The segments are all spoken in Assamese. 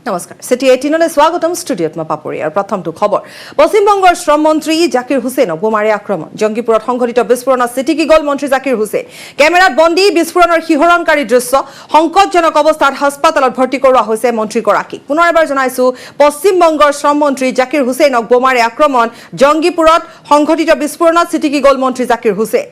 নমস্কাৰ সিটি 18লৈ স্বাগতম ষ্টুডিঅ'ত মই পাপৰি আৰু প্ৰথমটো খবৰ পশ্চিমবংগৰ শ্ৰম মন্ত্ৰী জাকিৰ হুছেইনক বোমাৰে আক্ৰমণ জঙ্গীপুৰত সংঘটিত বিস্ফোৰণত চিটিকি গ'ল মন্ত্ৰী জাকিৰ হুছেইন কেমেৰাত বন্দী বিস্ফোৰণৰ শিহৰণকাৰী দৃশ্য সংকটজনক অৱস্থাত হাস্পতালত ভৰ্তি কৰোৱা হৈছে মন্ত্ৰীগৰাকীক পুনৰ এবাৰ জনাইছো পশ্চিমবংগৰ শ্ৰম মন্ত্ৰী জাকিৰ হুছেইনক বোমাৰে আক্ৰমণ জঙ্গীপুৰত সংঘটিত বিস্ফোৰণত চিটিকি গ'ল মন্ত্ৰী জাকিৰ হুছেইন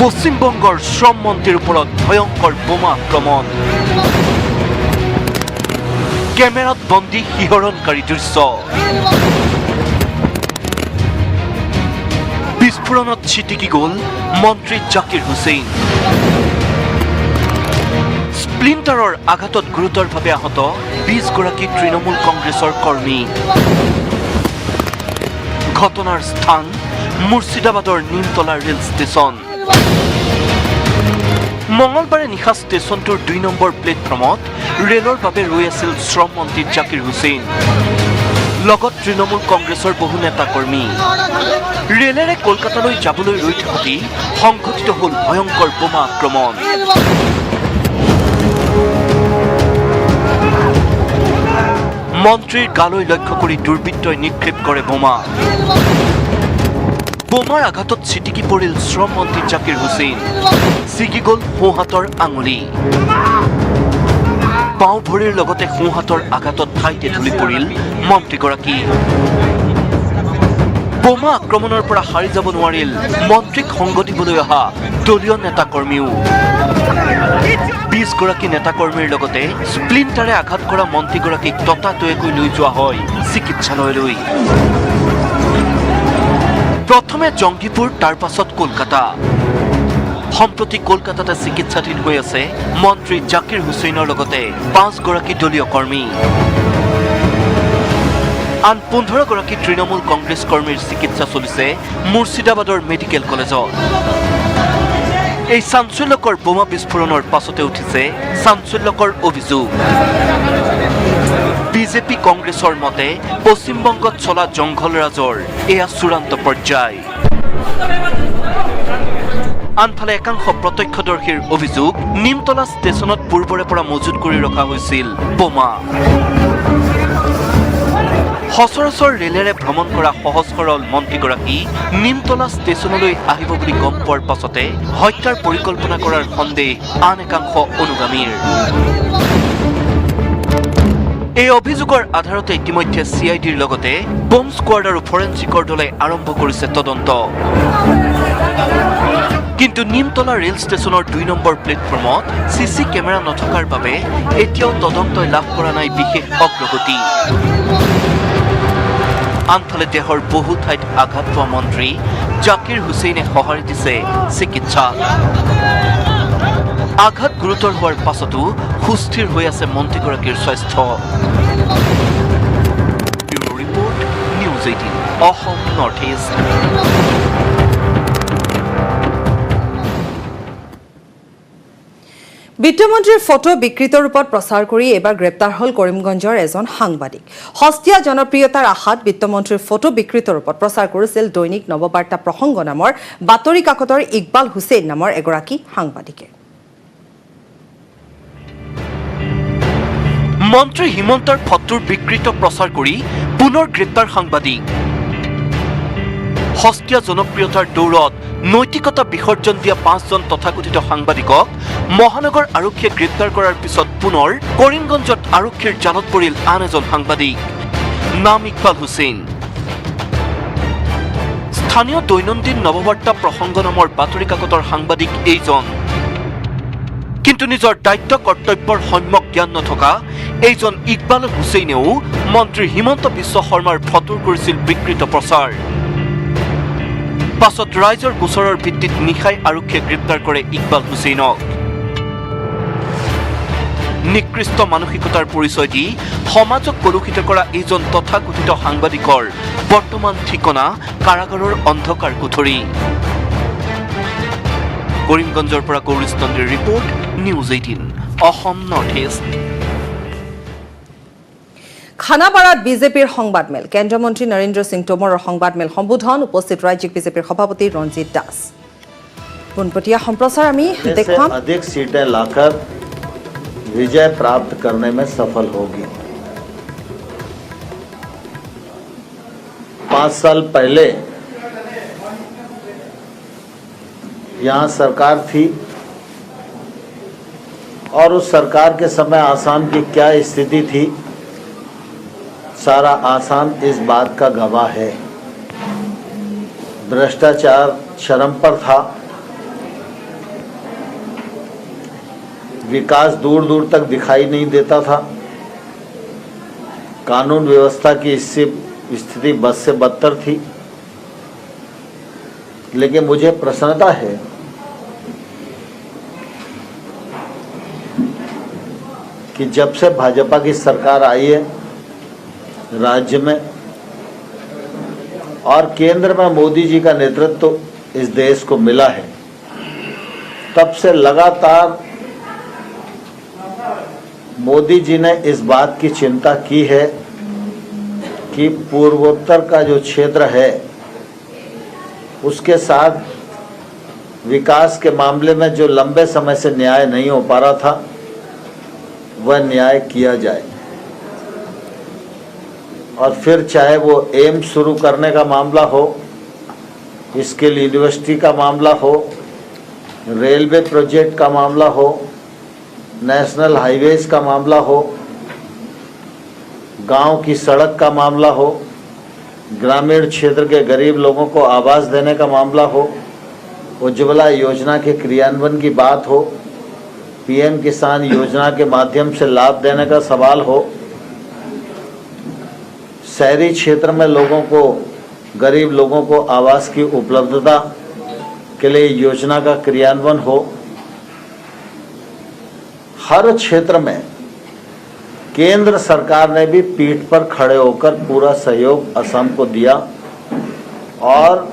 পশ্চিমবংগৰ শ্ৰম মন্ত্ৰীৰ ওপৰত ভয়ংকৰ বোমা আক্ৰমণ কেমেৰাত বন্দী শিহৰণকাৰী দৃশ্য বিস্ফোৰণত ছিটিকি গ'ল মন্ত্ৰী জাকিৰ হুছেইন স্প্লিণ্টাৰৰ আঘাতত গুৰুতৰভাৱে আহত 20 গৰাকী তৃণমূল কংগ্ৰেছৰ কৰ্মী ঘটনাৰ স্থান মুৰ্ছিদাবাদৰ নিমতলা ৰেল ষ্টেচন মঙলবাৰে নিশা ষ্টেচনটোৰ 2 নম্বৰ প্লেটফৰ্মত ৰেলৰ বাবে ৰৈ আছিল শ্ৰম মন্ত্ৰী জাকিৰ হুছেইন লগত তৃণমূল কংগ্ৰেছৰ বহু নেতা কৰ্মী ৰেলেৰে কলকাতালৈ যাবলৈ ৰৈ থাকোঁতেই সংঘটিত হ'ল ভয়ংকৰ বোমা আক্ৰমণ মন্ত্ৰীৰ গালৈ লক্ষ্য কৰি দুৰ্বৃত্তই নিক্ষেপ কৰে বোমা বোমাৰ আঘাতত ছিটিকি পৰিল শ্ৰম মন্ত্ৰী জাকিৰ হুছেইন ছিগি গ'ল সোঁহাতৰ আঙুলি বাওঁ ভৰিৰ লগতে সোঁহাতৰ আঘাতত ঠাইতে ঢুলি পৰিল মন্ত্ৰীগৰাকী বোমা আক্ৰমণৰ পৰা সাৰি যাব নোৱাৰিল মন্ত্ৰীক সংগ দিবলৈ অহা দলীয় নেতাকৰ্মীও 20 গৰাকী নেতাকৰ্মীৰ লগতে স্প্লিণ্টাৰে আঘাত কৰা মন্ত্ৰীগৰাকীক ততাতৈয়াকৈ লৈ যোৱা হয় চিকিৎসালয়লৈ প্ৰথমে জঙ্গীপুৰ তাৰ পাছত কলকাতা সম্প্ৰতি কলকাতাতে চিকিৎসাধীন হৈ আছে মন্ত্ৰী জাকিৰ হুছেইনৰ লগতে 5 গৰাকী দলীয় কৰ্মী আন 15 গৰাকী তৃণমূল কংগ্ৰেছ কৰ্মীৰ চিকিৎসা চলিছে মুৰ্ছিদাবাদৰ মেডিকেল কলেজত এই চাঞ্চল্যকৰ বোমা বিস্ফোৰণৰ পাছতে উঠিছে চাঞ্চল্যকৰ অভিযোগ বিজেপি কংগ্ৰেছৰ মতে পশ্চিমবংগত চলা জংঘলৰাজৰ এয়া চূড়ান্ত পৰ্যায় আনফালে একাংশ প্ৰত্যক্ষদৰ্শীৰ অভিযোগ নিমতলা ষ্টেচনত পূৰ্বৰে পৰা মজুত কৰি ৰখা হৈছিল বোমা সচৰাচৰ ৰেলেৰে ভ্ৰমণ কৰা সহজ সৰল মন্ত্ৰীগৰাকী নিমতলা ষ্টেচনলৈ আহিব বুলি গম পোৱাৰ পাছতে হত্যাৰ পৰিকল্পনা কৰাৰ সন্দেহ আন একাংশ অনুগামীৰ এই অভিযোগৰ আধাৰতে ইতিমধ্যে CIDৰ লগতে বম স্কোৱাড আৰু ফৰেনচিকৰ দলে আৰম্ভ কৰিছে তদন্ত কিন্তু নিমতলা ৰেল ষ্টেচনৰ 2 নম্বৰ প্লেটফৰ্মত CC কেমেৰা নথকাৰ বাবে এতিয়াও তদন্তই লাভ কৰা নাই বিশেষ অগ্ৰগতি আনফালে দেহৰ বহু ঠাইত আঘাত পোৱা মন্ত্ৰী জাকিৰ হুছেইনে সঁহাৰি দিছে চিকিৎসা আঘাত গুৰুতৰ হোৱাৰ পাছতো সুস্থিৰ হৈ আছে মন্ত্ৰীগৰাকীৰ স্বাস্থ্য bureau report news 18 Assam north east বিত্তমন্ত্ৰীৰ ফটো বিকৃত ৰূপত প্ৰচাৰ কৰি এবাৰ গ্ৰেপ্তাৰ হ'ল কৰিমগঞ্জৰ এজন সাংবাদিক সস্তীয়া জনপ্ৰিয়তাৰ আশাত বিত্তমন্ত্ৰীৰ ফটো বিকৃত ৰূপত প্ৰচাৰ কৰিছিল দৈনিক নৱবাৰ্তা প্ৰসংগ নামৰ বাতৰি কাকতৰ ইকবাল হুছেইন নামৰ এগৰাকী সাংবাদিকে মন্ত্ৰী হিমন্তৰ ফটোৰ বিকৃত প্ৰচাৰ কৰি পুনৰ গ্ৰেপ্তাৰ সাংবাদিক সস্তীয়া জনপ্ৰিয়তাৰ দৌৰত নৈতিকতা বিসৰ্জন দিয়া 5জন তথাকথিত সাংবাদিকক মহানগৰ আৰক্ষীয়ে গ্ৰেপ্তাৰ কৰাৰ পিছত পুনৰ কৰিমগঞ্জত আৰক্ষীৰ জালত পৰিল আন এজন সাংবাদিক নাম ইকবাল হুছেইন স্থানীয় দৈনন্দিন নৱবাৰ্তা প্ৰসংগ নামৰ বাতৰি কাকতৰ সাংবাদিক এইজন কিন্তু নিজৰ দায়িত্ব কৰ্তব্যৰ সম্যক জ্ঞান নথকা এইজন ইকবাল হুছেইনেও মন্ত্ৰী হিমন্ত বিশ্ব শৰ্মাৰ ফটোৰ কৰিছিল বিকৃত প্ৰচাৰ পাছত ৰাইজৰ গোচৰৰ ভিত্তিত নিশাই আৰক্ষীয়ে গ্ৰেপ্তাৰ কৰে ইকবাল হুছেইনক নিকৃষ্ট মানসিকতাৰ পৰিচয় দি সমাজক কলুষিত কৰা এইজন তথাকথিত সাংবাদিকৰ বৰ্তমান ঠিকনা কাৰাগাৰৰ অন্ধকাৰ কোঠৰী কৰিমগঞ্জৰ পৰা গৌৰীস্তন্দ্ৰীৰ report news 18 Assam north east খানাপাড়াত বিজেপিৰ সংবাদমেল কেন্দ্ৰীয় মন্ত্ৰী নৰেন্দ্ৰ সিং টোমৰৰ সংবাদমেল সম্বোধন উপস্থিত ৰাজ্যিক বিজেপিৰ সভাপতি ৰঞ্জিত দাস পোনপটীয়া সম্প্ৰচাৰ আমি দেখুৱাম अधिक सीटें लाकर विजय प्राप्त करने में सफल होगी। 5 साल पहले यहाँ सरकार थी और उस सरकार के समय आसाम की क्या स्थिति थी, सारा आसाम इस बात का गवाह है। भ्रष्टाचार चरम पर था, विकास दूर दूर तक दिखाई नहीं देता था, कानून व्यवस्था की स्थिति बद से बदतर थी। लेकिन मुझे प्रसन्नता है कि जब से भाजपा की सरकार आई है राज्य में और केंद्र में मोदी जी का नेतृत्व इस देश को मिला है, तब से लगातार मोदी जी ने इस बात की चिंता की है कि पूर्वोत्तर का जो क्षेत्र है उसके साथ विकास के मामले में जो लंबे समय से न्याय नहीं हो पा रहा था वह न्याय किया जाए। और फिर चाहे वो एम्स शुरू करने का मामला हो, स्किल यूनिवर्सिटी का मामला हो, रेलवे प्रोजेक्ट का मामला हो, नेशनल हाईवेज का मामला हो, गांव की सड़क का मामला हो, ग्रामीण क्षेत्र के गरीब लोगों को आवास देने का मामला हो, उज्ज्वला योजना के क्रियान्वयन की बात हो, पीएम किसान योजना के माध्यम से लाभ देने का सवाल हो, शहरी क्षेत्र में लोगों को, गरीब लोगों को आवास की उपलब्धता के लिए योजना का क्रियान्वयन हो, हर क्षेत्र में केंद्र सरकार ने भी पीठ पर खड़े होकर पूरा सहयोग असम को दिया और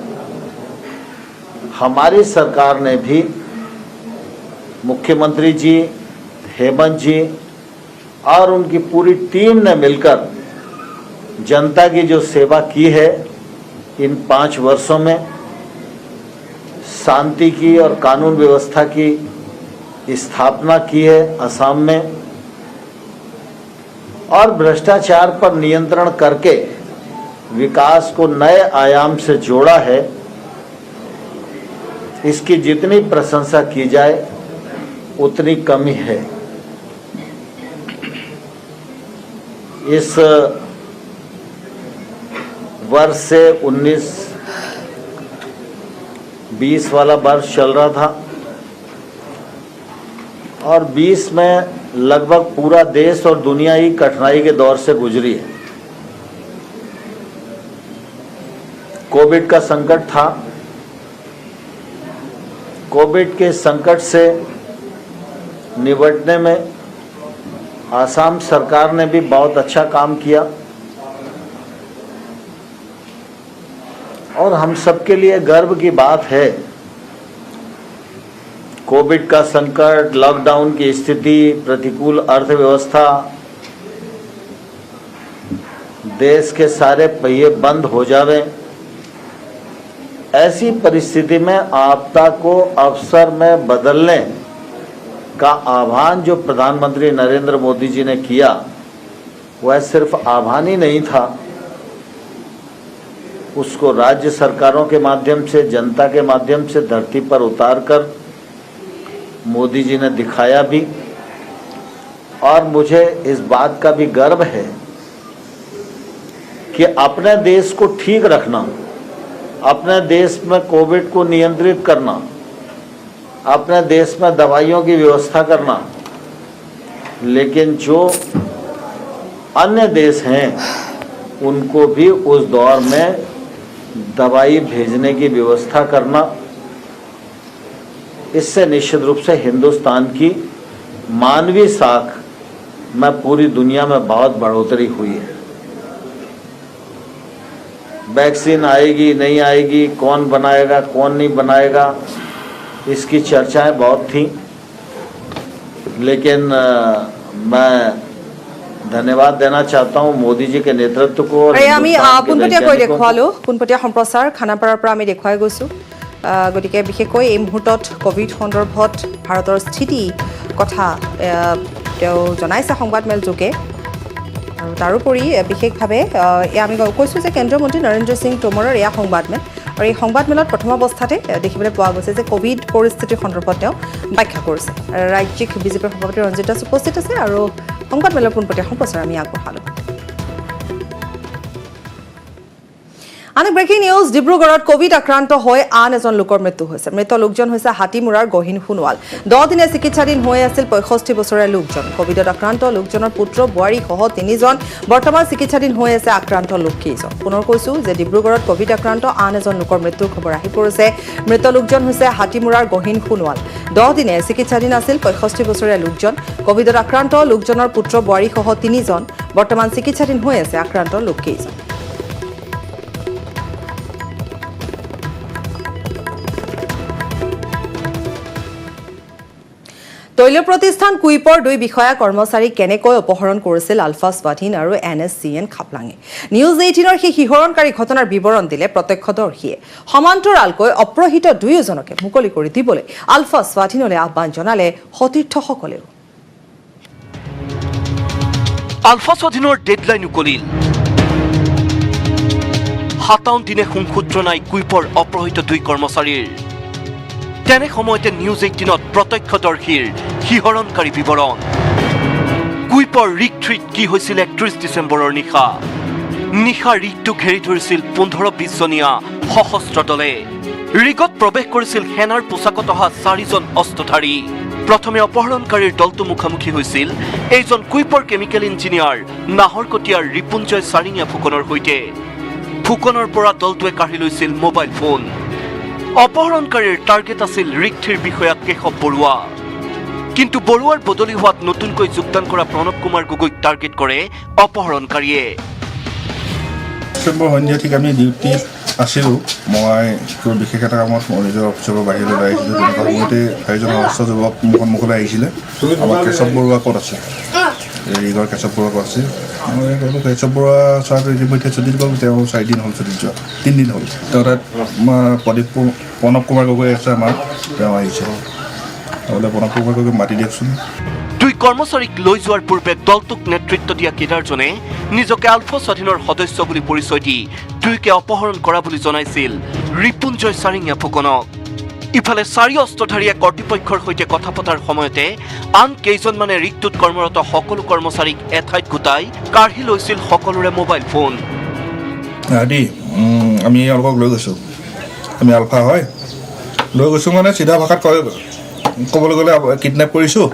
हमारी सरकार ने भी, मुख्यमंत्री जी, हेमंत जी और उनकी पूरी टीम ने मिलकर जनता की जो सेवा की है इन 5 वर्षों में, शांति की और कानून व्यवस्था की स्थापना की है असम में और भ्रष्टाचार पर नियंत्रण करके विकास को नए आयाम से जोड़ा है। इसकी जितनी प्रशंसा की जाए उतनी कमी है। इस वर्ष से 19-20 वाला वर्ष चल रहा था और 20 में लगभग पूरा देश और दुनिया ही कठिनाई के दौर से गुजरी है। कोविड का संकट था, कोविड के संकट से निपटने में आसाम सरकार ने भी बहुत अच्छा काम किया और हम सबके लिए गर्व की बात है। कोविड का संकट, लॉकडाउन की स्थिति, प्रतिकूल अर्थव्यवस्था, देश के सारे पहिए बंद हो जावे, ऐसी परिस्थिति में आपदा को अवसर में बदलने का आह्वान जो प्रधानमंत्री नरेंद्र मोदी जी ने किया, वह सिर्फ आह्वान ही नहीं था, उसको राज्य सरकारों के माध्यम से, जनता के माध्यम से धरती पर उतारकर मोदी जी ने दिखाया भी। और मुझे इस बात का भी गर्व है कि अपने देश को ठीक रखना, अपने देश में कोविड को नियंत्रित करना, अपने देश में दवाइयों की व्यवस्था करना, लेकिन जो अन्य देश हैं उनको भी उस दौर में दवाई भेजने की व्यवस्था करना, इससे निश्चित रूप से हिंदुस्तान की मानवीय साख में पूरी दुनिया में बहुत बढ़ोतरी हुई है। वैक्सीन आएगी नहीं आएगी, कौन बनाएगा कौन नहीं बनाएगा, इसकी चर्चाएं बहुत थी, लेकिन मैं धन्यवाद देना चाहता हूं मोदी जी के नेतृत्व को और আমি हिंदुस्तान के পোনপটীয়াকৈ वैज्ञानिकों को। দেখুৱালো পোনপটীয়া সম্প্ৰচাৰ খানাপাৰাৰ পৰা আমি দেখুৱাই গৈছোঁ গতিকে বিশেষকৈ এই মুহূৰ্তত কোভিড সন্দৰ্ভত ভাৰতৰ স্থিতি কথা তেওঁ জনাইছে সংবাদমেল যোগে আৰু তাৰোপৰি বিশেষভাৱে আমি কৈছোঁ যে কেন্দ্ৰীয় মন্ত্ৰী নৰেন্দ্ৰ সিং টোমৰৰ এয়া সংবাদমেল আৰু এই সংবাদমেলত প্ৰথম অৱস্থাতে দেখিবলৈ পোৱা গৈছে যে কোভিড পৰিস্থিতিৰ সন্দৰ্ভত তেওঁ ব্যাখ্যা কৰিছে ৰাজ্যিক বিজেপিৰ সভাপতি ৰঞ্জিত দাস উপস্থিত আছে আৰু সংবাদমেলৰ পোনপটীয়া সম্প্ৰচাৰ আমি আগবঢ়ালোঁ আন ব্ৰেকিং নিউজ ডিব্ৰুগড়ত কোভিড আক্ৰান্ত হৈ আন এজন লোকৰ মৃত্যু হৈছে মৃত লোকজন হৈছে হাতীমুৰাৰ গহীন সোণোৱাল 10 দিনে চিকিৎসাধীন হৈ আছিল 65 বছৰীয়া লোকজন কোভিডত আক্ৰান্ত লোকজনৰ পুত্ৰ বোৱাৰী সহ 3জন বৰ্তমান চিকিৎসাধীন হৈ আছে আক্ৰান্ত লোক কেইজন পুনৰ কৈছো যে ডিব্ৰুগড়ত কোভিড আক্ৰান্ত আন এজন লোকৰ মৃত্যুৰ খবৰ আহি পৰিছে মৃত লোকজন হৈছে হাতীমুৰাৰ গহীন সোণোৱাল 10 দিনে চিকিৎসাধীন আছিল 65 বছৰীয়া লোকজন কোভিডত আক্ৰান্ত লোকজনৰ পুত্ৰ বোৱাৰী সহ 3জন বৰ্তমান চিকিৎসাধীন হৈ আছে আক্ৰান্ত লোক কেইজন তৈল প্ৰতিষ্ঠান কুইপৰ 2 বিষয়া কৰ্মচাৰী কেনেকৈ অপহৰণ কৰিছিল আলফা স্বাধীন আৰু NSCN খাপলাঙে নিউজ 18ৰ সেই শিহৰণকাৰী ঘটনাৰ বিৱৰণ দিলে প্ৰত্যক্ষদৰ্শীয়ে সমান্তৰালকৈ অপ্ৰহিত দুয়োজনকে মুকলি কৰি দিবলৈ আলফা স্বাধীনলৈ আহ্বান জনালে সতীৰ্থসকলেও আলফা স্বাধীনৰ ডেডলাইন উকলিল 57 দিনে সংসূত্ৰ নাই কুইপৰ অপহৃত 2 কৰ্মচাৰীৰ তেনে সময়তে নিউজ 18ত প্ৰত্যক্ষদৰ্শীৰ শিহৰণকাৰী বিৱৰণ কুইপৰ ৰিট্ৰিট কি হৈছিল 31 ডিচেম্বৰৰ নিশা ৰিগটো ঘেৰি ধৰিছিল 15-20 জনীয়া সশস্ত্ৰ দলে ৰিগত প্ৰৱেশ কৰিছিল সেনাৰ পোছাকত অহা 4জন অস্ত্ৰধাৰী প্ৰথমে অপহৰণকাৰীৰ দলটো মুখামুখি হৈছিল এইজন কুইপৰ কেমিকেল ইঞ্জিনিয়াৰ নাহৰকটীয়াৰ ৰিপুঞ্জয় চাৰিঙীয়া ফুকনৰ সৈতে ফুকনৰ পৰা দলটোৱে কাঢ়ি লৈছিল মোবাইল ফোন অপহৰণকাৰীৰ টাৰ্গেট আছিল ৰিক্থিৰ বিষয়া কেশৱ বৰুৱা কিন্তু বৰুৱাৰ বদলি হোৱাত নতুনকৈ যোগদান কৰা প্ৰণৱ কুমাৰ গগৈক টাৰ্গেট কৰে অপহৰণকাৰীয়ে সন্ধিয়া ঠিক আমি ডিউটি আছিলোঁ মই বিশেষ এটা কামত নিজৰ অফিচৰ পৰা বাহিৰলৈ ওলাই আহিছিলোঁ তেনেকুৱা সময়তে 4জন অস্ত্ৰ যুৱক মুখলৈ আহিছিলে আমাৰ কেশৱ বৰুৱা ক'ত আছে ৰিগৰ কেশৱ বৰুৱা ক'ত আছে মই ক'লোঁ কেশৱ বৰুৱা চোৱাটো ইতিমধ্যে ছুটিত গ'ল তেওঁ 4 দিন হ'ল ছুটিত যোৱা 3 দিন হ'ল তেওঁ তাত প্ৰণৱ কুমাৰ গগৈ আছে আমাৰ তেওঁ আহিছে বোলে প্ৰণৱ কুমাৰ গগৈ মাতি দিয়কচোন 2 কৰ্মচাৰীক লৈ যোৱাৰ পূৰ্বে দলটোক নেতৃত্ব দিয়া কেডাৰজনে নিজকে আলফা স্বাধীনৰ সদস্য বুলি পৰিচয় দি 2কে অপহৰণ কৰা বুলি জনাইছিল ৰিপুঞ্জয় চাৰিঙীয়া ফুকনক ইফালে 4 অস্ত্ৰধাৰীয়ে কৰ্তৃপক্ষৰ সৈতে কথা পতাৰ সময়তে আন কেইজনমানে ৰিগটোত কৰ্মৰত সকলো কৰ্মচাৰীক এঠাইত গোটাই কাঢ়ি লৈছিল সকলোৰে মোবাইল ফোন আমি অলপ লৈ গৈছোঁ আমি আলফা হয় লৈ গৈছোঁ মানে চিধা ভাষাত ক'বলৈ গ'লে কিডনেপ কৰিছোঁ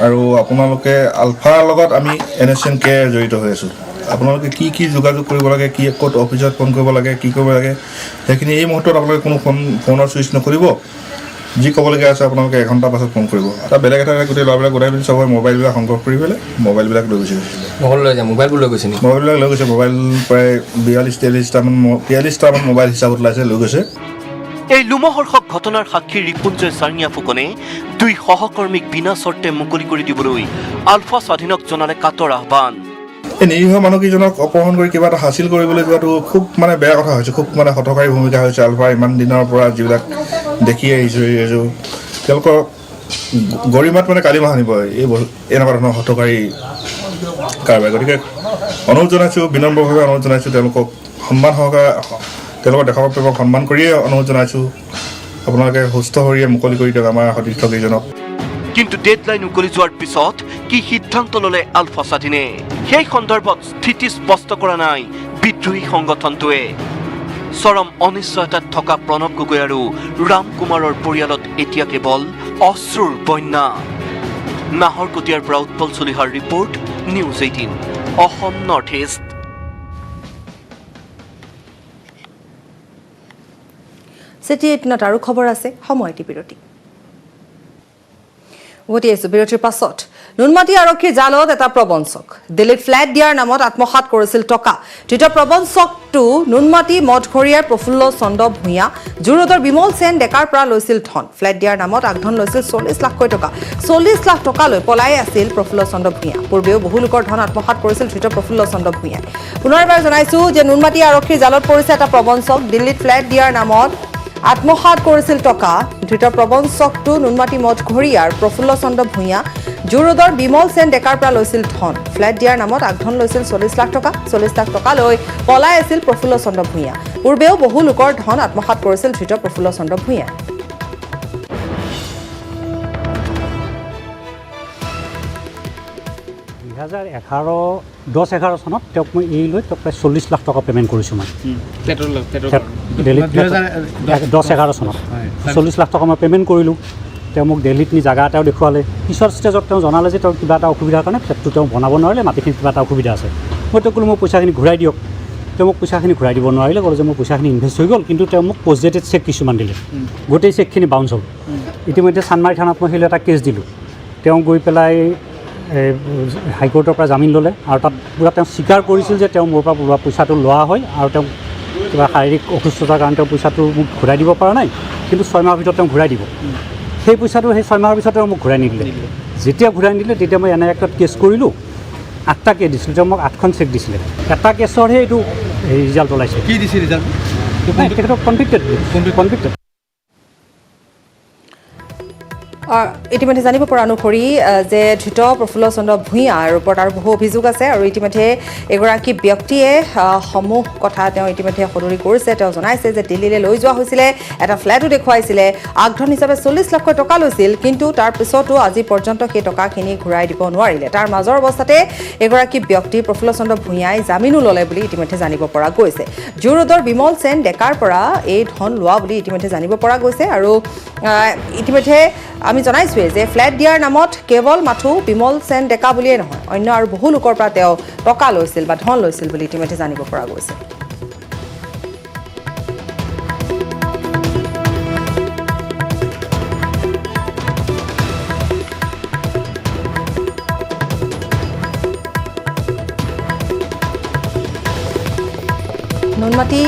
আৰু আপোনালোকে আলফাৰ লগত আমি NSCN জড়িত হৈ আছোঁ আপোনালোকে কি যোগাযোগ কৰিব লাগে কি ক'ত অফিচত ফোন কৰিব লাগে কি কৰিব লাগে সেইখিনি এই মুহূৰ্তত আপোনালোকে কোনো ফোনৰ চুইচ নকৰিব যি ক'বলগীয়া আছে আপোনালোকে এঘণ্টাৰ পাছত ফোন কৰিব এটা বেলেগ এটা গোটেই ল'ৰাবিলাক গোটাই পিনি চবৰে মোবাইলবিলাক সংগ্ৰহ কৰি পেলাই মোবাইলবিলাক লৈ গৈছে মোবাইলবিলাক লৈ গৈছে মোবাইল প্ৰায় 42-43টামান মোবাইল হিচাপত ওলাইছে লৈ গৈছে এই লোমহৰ্ষক ঘটনাৰ সাক্ষী ৰিপুঞ্জয় চাৰিঙীয়া ফুকনে 2 সহকৰ্মীক বিনা চৰ্তে মুকলি কৰি দিবলৈ আলফা স্বাধীনক জনালে কাটৰ আহ্বান এই নিৰীহ মানুহকেইজনক অপহৰণ কৰি কিবা এটা হাচিল কৰিবলৈ যোৱাটো খুব মানে বেয়া কথা হৈছে খুব মানে হঠকাৰী ভূমিকা হৈছে আলফা ইমান দিনৰ পৰা যিবিলাক দেখি আহিছোঁ তেওঁলোকৰ গৰিমাত মানে কালিমাহ আনিব এনেকুৱা ধৰণৰ হঠকাৰী কাৰবাৰ গতিকে অনুৰোধ জনাইছোঁ বিনম্ৰভাৱে অনুৰোধ জনাইছোঁ তেওঁলোকক সন্মান সহকাৰে তেওঁলোকৰ দেশৰ প্ৰেমক সন্মান কৰিয়ে অনুৰোধ জনাইছোঁ আপোনালোকে সুস্থ শৰীৰে মুকলি কৰি দিয়ক আমাৰ সতীৰ্থকেইজনক কিন্তু ডেডলাইন উকলি যোৱাৰ পিছত কি সিদ্ধান্ত ল'লে আলফা স্বাধীনে সেই সন্দৰ্ভত স্থিতি স্পষ্ট কৰা নাই বিদ্ৰোহী সংগঠনটোৱে চৰম অনিশ্চয়তাত থকা প্ৰণৱ গগৈ আৰু ৰাম কুমাৰৰ পৰিয়ালত এতিয়া কেৱল অশ্ৰুৰ বন্যা নাহৰকটীয়াৰ পৰা উৎপল চলিহাৰ report news 18 Assam north east city 18ত আৰু খবৰ আছে সময়টি বিৰতি উভতি আহিছোঁ বিৰতিৰ পাছত নুনমাটি আৰক্ষীৰ জালত এটা প্ৰবঞ্চক দিল্লীত ফ্লেট দিয়াৰ নামত আত্মসাৎ কৰিছিল টকা তৃতীয় প্ৰবঞ্চকটো নুনমাটি মঠঘৰীয়াৰ প্ৰফুল্ল চন্দ্ৰ ভূঞা জুৰোডৰ বিমল সেন ডেকাৰ পৰা লৈছিল ধন ফ্লেট দিয়াৰ নামত আগধন লৈছিল 40 লাখকৈ টকা 40 লাখ টকা লৈ পলাই আছিল প্ৰফুল্ল চন্দ্ৰ ভূঞা পূৰ্বেও বহু লোকৰ ধন আত্মসাৎ কৰিছিল তৃতীয় প্ৰফুল্ল চন্দ্ৰ ভূঞাই পুনৰ এবাৰ জনাইছোঁ যে নুনমাটি আৰক্ষীৰ জালত পৰিছে এটা প্ৰবঞ্চক দিল্লীত ফ্লেট দিয়াৰ নামত আত্মসাৎ কৰিছিল টকা ধৃত প্ৰবঞ্চকটো নুনমাটি মঠঘৰীয়াৰ প্ৰফুল্ল চন্দ্ৰ ভূঞা জুৰোডৰ বিমল সেন ডেকাৰ পৰা লৈছিল ধন ফ্লেট দিয়াৰ নামত আগধন লৈছিল 40 লাখ টকা লৈ পলাই আছিল প্ৰফুল্ল চন্দ্ৰ ভূঞা পূৰ্বেও বহু লোকৰ ধন আত্মসাৎ কৰিছিল ধৃত প্ৰফুল্ল চন্দ্ৰ ভূঞা 2011 চনত তেওঁক মই এই লৈ তেওঁক প্ৰায় 40 লাখ টকা পে'মেণ্ট কৰিছোঁ মই দিল্লীত 2011 চনত 40 লাখ টকা মই পে'মেণ্ট কৰিলোঁ তেওঁ মোক দিল্লীত নি জাগা এটাও দেখুৱালে পিছৰ ষ্টেজত তেওঁ জনালে যে তেওঁৰ কিবা এটা অসুবিধাৰ কাৰণে ফ্লেটটো তেওঁ বনাব নোৱাৰিলে মাটিখিনি কিবা এটা অসুবিধা আছে মই তেওঁক ক'লোঁ মোক পইচাখিনি ঘূৰাই দিয়ক তেওঁ মোক পইচাখিনি ঘূৰাই দিব নোৱাৰিলে ক'লে যে মোৰ পইচাখিনি ইনভেষ্ট হৈ গ'ল কিন্তু তেওঁ মোক পষ্ট ডেটেড চেক কিছুমান দিলে গোটেই চেকখিনি বাউন্স হ'ল ইতিমধ্যে চানমাৰী থানাত মই সেইলৈ এটা কেছ দিলোঁ তেওঁ গৈ পেলাই হাইকোৰ্টৰ পৰা জামিন ল'লে আৰু তাত পূৰা তেওঁ স্বীকাৰ কৰিছিল যে তেওঁ মোৰ পৰা পইচাটো লোৱা হয় আৰু তেওঁ কিবা শাৰীৰিক অসুস্থতাৰ কাৰণে তেওঁ পইচাটো মোক ঘূৰাই দিব পৰা নাই কিন্তু 6 মাহৰ ভিতৰত তেওঁ ঘূৰাই দিব সেই পইচাটো সেই 6 মাহৰ পিছত তেওঁ মোক ঘূৰাই নিদিলে যেতিয়া ঘূৰাই নিদিলে তেতিয়া মই এনে একটা কেছ কৰিলোঁ 8টা কেছ দিছিলোঁ তেওঁ মোক 8খন চেক দিছিলে এটা কেছৰহে এইটো ৰিজাল্ট ওলাইছে কি দিছে ৰিজাল্ট তেখেতক কনভিক্টেড ইতিমধ্যে জানিব পৰা অনুসৰি যে ধৃত প্ৰফুল্ল চন্দ্ৰ ভূঞাৰ ওপৰত আৰু বহু অভিযোগ আছে আৰু ইতিমধ্যে এগৰাকী ব্যক্তিয়ে সমূহ কথা তেওঁ ইতিমধ্যে সদৰি কৰিছে তেওঁ জনাইছে যে দিল্লীলৈ লৈ যোৱা হৈছিলে এটা ফ্লেটো দেখুৱাইছিলে আগধন হিচাপে 40 লাখ টকা লৈছিল কিন্তু তাৰ পিছতো আজি পৰ্যন্ত সেই টকাখিনি ঘূৰাই দিব নোৱাৰিলে তাৰ মাজৰ অৱস্থাতে এগৰাকী ব্যক্তি প্ৰফুল্ল চন্দ্ৰ ভূঞাই জামিনো ল'লে বুলি ইতিমধ্যে জানিব পৰা গৈছে জুৰোডৰ বিমল সেন ডেকাৰ পৰা এই ধন লোৱা বুলি ইতিমধ্যে জানিব পৰা গৈছে আৰু ইতিমধ্যে আমি জনাইছোৱে যে ফ্লেট দিয়াৰ নামত কেৱল মাথো বিমল সেন ডেকা বুলিয়ে নহয় অন্য আৰু বহু লোকৰ পৰা তেওঁ টকা লৈছিল বা ধন লৈছিল বুলি ইতিমধ্যে জানিব পৰা গৈছে নুনমাটি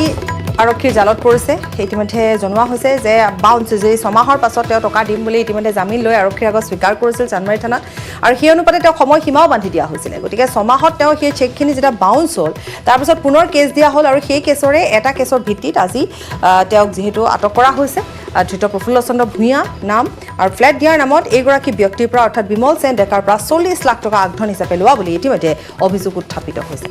আৰক্ষীৰ জালত পৰিছে ইতিমধ্যে জনোৱা হৈছে যে বাউন্স যে 6 মাহৰ পাছত তেওঁ টকা দিম বুলি ইতিমধ্যে জামিন লৈ আৰক্ষীৰ আগত স্বীকাৰ কৰিছিল চানমাৰী থানাত আৰু সেই অনুপাতে তেওঁ সময় সীমাও বান্ধি দিয়া হৈছিল গতিকে 6 মাহত তেওঁ সেই চেকখিনি যেতিয়া বাউন্স হ'ল তাৰপিছত পুনৰ কেছ দিয়া হ'ল আৰু সেই কেছৰে এটা কেছৰ ভিত্তিত আজি তেওঁক যিহেতু আটক কৰা হৈছে ধৃত প্ৰফুল্ল চন্দ্ৰ ভূঞা নাম আৰু ফ্লেট দিয়াৰ নামত এইগৰাকী ব্যক্তিৰ পৰা অৰ্থাৎ বিমল সেন ডেকাৰ পৰা 40 লাখ টকা আগধন হিচাপে লোৱা বুলি ইতিমধ্যে অভিযোগ উত্থাপিত হৈছে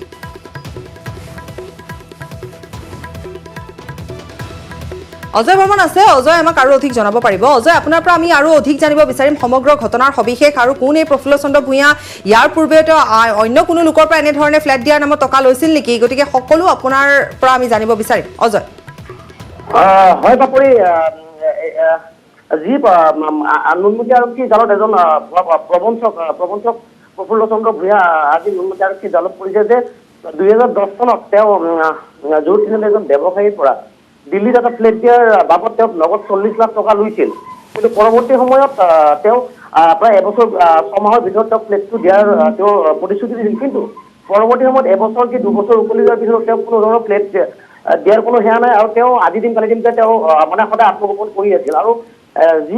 অজয় বৰ্মন আছে অজয় আমাক আৰু অধিক জনাব পাৰিব অজয় আপোনাৰ পৰা আমি আৰু অধিক জানিব বিচাৰিম সমগ্ৰ ঘটনাৰ সবিশেষ আৰু কোন এই প্ৰফুল্ল চন্দ্ৰ ভূঞা ইয়াৰ পূৰ্বে তো অন্য কোনো লোকৰ পৰা এনে ধৰণে ফ্লেট দিয়াৰ নামত টকা লৈছিল নেকি গতিকে সকলো আপোনাৰ পৰা আমি জানিব বিচাৰিম অজয় হয় বাপৰি যি নুনমাটি আৰক্ষী জালত এজন প্ৰবঞ্চক প্ৰফুল্ল চন্দ্ৰ ভূঞা আজি নুনমাটি আৰক্ষী জালত পৰিছে যে 2010 চনত তেওঁ জুৰোড তিনিআলিৰ এজন ব্যৱসায়ীৰ পৰা দিল্লীত এটা ফ্লেট দিয়াৰ বাবদ তেওঁক নগদ 40 লাখ টকা লৈছিল কিন্তু পৰৱৰ্তী সময়ত তেওঁ প্ৰায় এবছৰ 6 মাহৰ ভিতৰত তেওঁক ফ্লেটটো দিয়াৰ তেওঁ প্ৰতিশ্ৰুতি দিছিল কিন্তু পৰৱৰ্তী সময়ত এবছৰ কি 2 বছৰ উকলি যোৱাৰ পিছত তেওঁ কোনো ধৰণৰ ফ্লেট দিয়াৰ কোনো সেয়া নাই আৰু তেওঁ আজি দিন কালি দিনতে তেওঁ মানে সদায় আত্মগোপন কৰি আছিল আৰু যি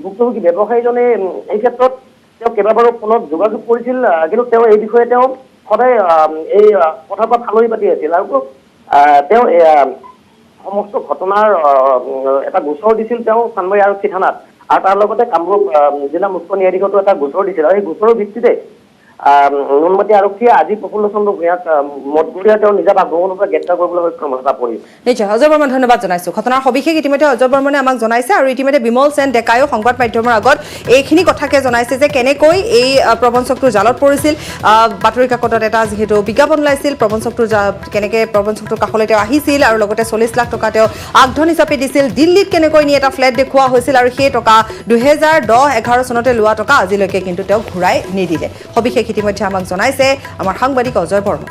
ভুক্তভোগী ব্যৱসায়ীজনে এই ক্ষেত্ৰত তেওঁ কেইবাবাৰো ফোনত যোগাযোগ কৰিছিল কিন্তু তেওঁ এই বিষয়ে তেওঁ সদায় এই কথাৰ পৰা ফালৰি পাতি আছিল আৰু তেওঁ সমস্ত ঘটনাৰ এটা গোচৰ দিছিল তেওঁ চানমাৰী আৰক্ষী থানাত আৰু তাৰ লগতে কামৰূপ জিলা মুখ্য ন্যায়াধীশতো এটা গোচৰ দিছিল আৰু এই গোচৰৰ ভিত্তিতে নুনমাটি আৰক্ষীয়ে আজি প্ৰফুল্ল চন্দ্ৰ ভূঞাক মঠঘৰীয়া তেওঁ নিজা বাসভৱনৰ পৰা গ্ৰেপ্তাৰ কৰিবলৈ সক্ষম হৈছে পৰি নিশ্চয় অজয় বৰ্মন ধন্যবাদ জনাইছোঁ ঘটনাৰ সবিশেষ ইতিমধ্যে অজয় বৰ্মনে আমাক জনাইছে আৰু ইতিমধ্যে বিমল সেন ডেকায়ো সংবাদ মাধ্যমৰ আগত এইখিনি কথাকে জনাইছে যে কেনেকৈ এই প্ৰবঞ্চকটোৰ জালত পৰিছিল বাতৰি কাকতত এটা যিহেতু বিজ্ঞাপন ওলাইছিল প্ৰবঞ্চকটোৰ কেনেকৈ প্ৰবঞ্চকটোৰ কাষলৈ তেওঁ আহিছিল আৰু লগতে 40 লাখ টকা তেওঁ আগধন হিচাপে দিছিল দিল্লীত কেনেকৈ নি এটা ফ্লেট দেখুওৱা হৈছিল আৰু সেই টকা 2010-11 চনতে লোৱা টকা আজিলৈকে কিন্তু তেওঁ ঘূৰাই নিদিলে সবিশেষ ইতিমধ্যে আমাক জনাইছে আমাৰ সাংবাদিক অজয় বৰ্মন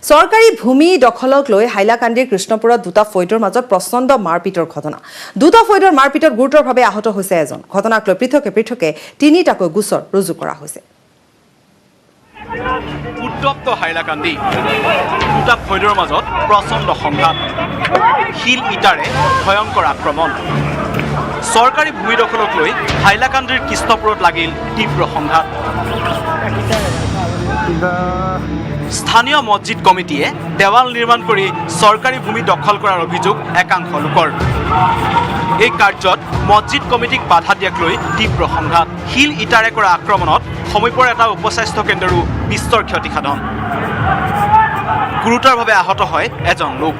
চৰকাৰী ভূমি দখলক লৈ হাইলাকান্দিৰ কৃষ্ণপুৰত দুটা ফৈদৰ মাজত প্ৰচণ্ড মাৰপিটৰ ঘটনা। দুটা ফৈদৰ মাৰপিটত গুৰুতৰভাৱে আহত হৈছে এজন। ঘটনাক লৈ পৃথকে পৃথকে তিনিটাকৈ গোচৰ ৰুজু কৰা হৈছে। উত্তপ্ত হাইলাকান্দি, দুটা ফৈদৰ মাজত প্ৰচণ্ড সংঘাত, শিল ইটাৰে ভয়ংকৰ আক্ৰমণ। চৰকাৰী ভূমি দখলক লৈ হাইলাকান্দিৰ কৃষ্ণপুৰত লাগিল তীব্ৰ সংঘাত। স্থানীয় মছজিদ কমিটিয়ে দেৱাল নিৰ্মাণ কৰি চৰকাৰী ভূমি দখল কৰাৰ অভিযোগ একাংশ লোকৰ। এই কাৰ্যত মছজিদ কমিটিক বাধা দিয়াক লৈ তীব্ৰ সংঘাত। শিল ইটাৰে কৰা আক্ৰমণত সমীপৰ এটা উপস্বাস্থ্য কেন্দ্ৰৰো বিস্তৰ ক্ষতিসাধন। গুৰুতৰভাৱে আহত হয় এজন লোক।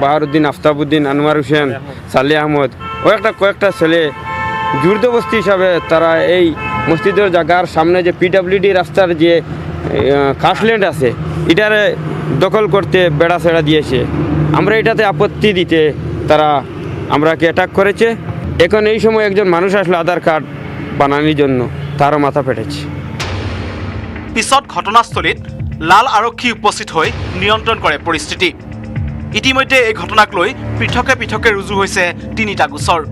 বাহারুদ্দিন, আফতাবুদ্দিন, আনোয়ার হোসেন, সালে আহমদ ও কয়েকটা ছেলে জোরদবস্তি হিসাবে তারা এই মসজিদের জায়গার সামনে যে পিডাব্লিউডি রাস্তার যে কাশল্যান্ড আছে এটারে দখল করতে বেড়া ছেড়া দিয়েছে। আমরা এটাতে আপত্তি দিতে তারা আমরাকে অ্যাটাক করেছে। এখন এই সময় একজন মানুষ আসলে আধার কার্ড বানানোর জন্য, তারও মাথা ফেটেছে। পিছত ঘটনাস্থলীত লাল আৰক্ষী উপস্থিত হৈ নিয়ন্ত্ৰণ কৰে পৰিস্থিতি। ইতিমধ্যে এই ঘটনাক লৈ পৃথকে পৃথকে ৰুজু হৈছে তিনিটা গোচৰ।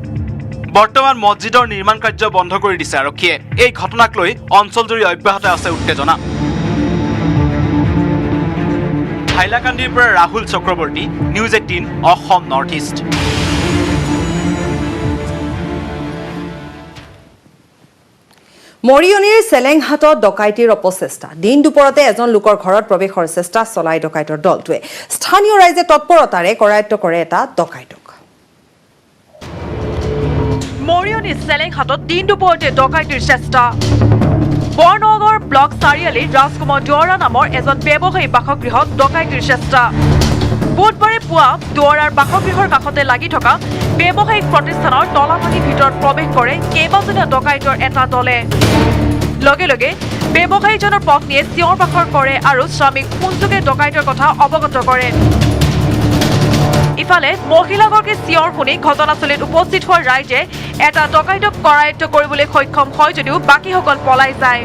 বৰ্তমান মছজিদৰ নিৰ্মাণ কাৰ্য বন্ধ কৰি দিছে আৰক্ষীয়ে। এই ঘটনাক লৈ অঞ্চলজুৰি অব্যাহত আছে উত্তেজনা। হাইলাকান্দিৰ পৰা Rahul Chakraborty, news 18 Assam north east. মৰিয়নিৰ চেলেংহাটত ডকাইতিৰ অপচেষ্টা। দিন দুপৰতে এজন লোকৰ ঘৰত প্ৰৱেশৰ চেষ্টা চলাই ডকাইতৰ দলটোৱে। স্থানীয় ৰাইজে তৎপৰতাৰে কৰায়ত্ব কৰে এটা ডকাইতক। মৰিয়নি চেলেংহাটত দিন দুপৰতে ডকাইতিৰ চেষ্টা। বৰনগৰ ব্লক চাৰিআলিৰ ৰাজকুমাৰ দুৱৰা নামৰ এজন ব্যৱসায়ী বাসগৃহত ডকাইতিৰ চেষ্টা। বুধবাৰে পুৱা দুৱৰাৰ বাসগৃহৰ কাষতে লাগি থকা ব্যৱসায়িক প্ৰতিষ্ঠানৰ তলা ভাঙি ভিতৰত প্ৰৱেশ কৰে কেইবাজনীয়া ডকাইতৰ এটা দলে। লগে লগে ব্যৱসায়ীজনৰ পত্নীয়ে চিঞৰ বাখৰ কৰে আৰু স্বামীক ফোনযোগে ডকাইতৰ কথা অৱগত কৰে। ইফালে মহিলাগৰাকীৰ চিঞৰ শুনি ঘটনাস্থলীত উপস্থিত হোৱা ৰাইজে এটা ডকাইতক কৰায়ত্ব কৰিবলৈ সক্ষম হয় যদিও বাকীসকল পলাই যায়।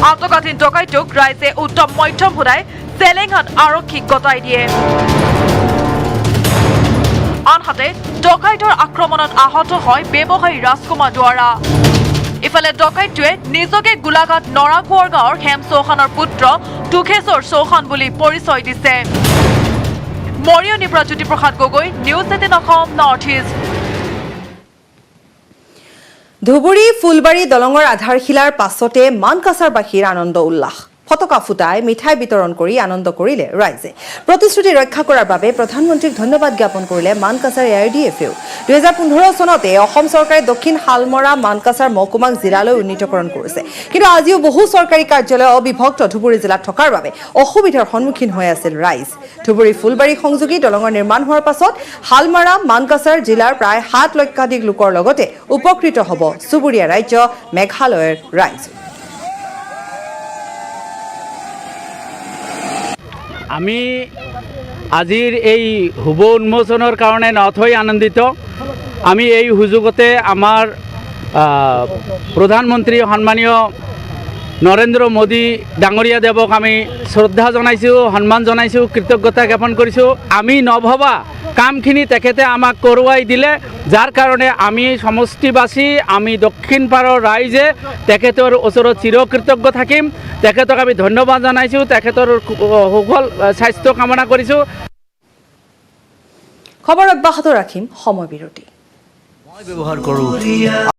আত্মঘাতী ডকাইতক ৰাইজে উত্তম মধ্যম সোধাই চেলেংহাট আৰক্ষীক গতাই দিয়ে। আনহাতে ডকাইতৰ আক্ৰমণত আহত হয় ব্যৱসায়ী ৰাজকুমাৰ দুৱৰা। ইফালে ডকাইতটোৱে নিজকে গোলাঘাট নৰাকোঁৱৰ গাঁৱৰ হেম চৌহানৰ পুত্ৰ তুখেশ্বৰ চৌহান বুলি পৰিচয় দিছে। মৰিয়নিৰ পৰা Jyotiprasad Gogoi, news 18 Assam north east. Dhubri Phulbari দলঙৰ আধাৰশিলাৰ পাছতে মানকাছাৰবাসীৰ আনন্দ উল্লাস। ফটকা ফুটাই মিঠাই বিতৰণ কৰি আনন্দ কৰিলে ৰাইজে। প্ৰতিশ্ৰুতি ৰক্ষা কৰাৰ বাবে প্ৰধানমন্ত্ৰীক ধন্যবাদ জ্ঞাপন কৰিলে মানকাছাৰ ARDF-এও। 2015 চনতে অসম চৰকাৰে দক্ষিণ শালমৰা মানকাছাৰ মহকুমাক জিলালৈ উন্নীতকৰণ কৰিছে। কিন্তু আজিও বহু চৰকাৰী কাৰ্যালয় অবিভক্ত ধুবুৰী জিলাত থকাৰ বাবে অসুবিধাৰ সন্মুখীন হৈ আছিল ৰাইজ। ধুবুৰী ফুলবাৰী সংযোগী দলঙৰ নিৰ্মাণ হোৱাৰ পাছত শালমৰা মানকাছাৰ জিলাৰ প্ৰায় 7 লক্ষাধিক লোকৰ লগতে উপকৃত হ'ব চুবুৰীয়া ৰাজ্য মেঘালয়ৰ ৰাইজ। আমি আজিৰ এই শুভ উন্মোচনৰ কাৰণে নথৈ আনন্দিত। আমি এই সুযোগতে আমাৰ প্ৰধানমন্ত্ৰী সন্মানীয় নৰেন্দ্ৰ মোদী ডাঙৰীয়া দেৱক আমি শ্ৰদ্ধা জনাইছোঁ, সন্মান জনাইছোঁ, কৃতজ্ঞতা জ্ঞাপন কৰিছোঁ। আমি নভবা কামখিনি তেখেতে আমাক কৰোৱাই দিলে, যাৰ কাৰণে আমি সমষ্টিবাসী, আমি দক্ষিণ পাৰৰ ৰাইজে তেখেতৰ ওচৰত চিৰকৃতজ্ঞ থাকিম। তেখেতক আমি ধন্যবাদ জনাইছোঁ, তেখেতৰ সুফল স্বাস্থ্য কামনা কৰিছোঁ। খবৰ অব্যাহত ৰাখিম সময় বিৰতি। মই ব্যৱহাৰ কৰোঁ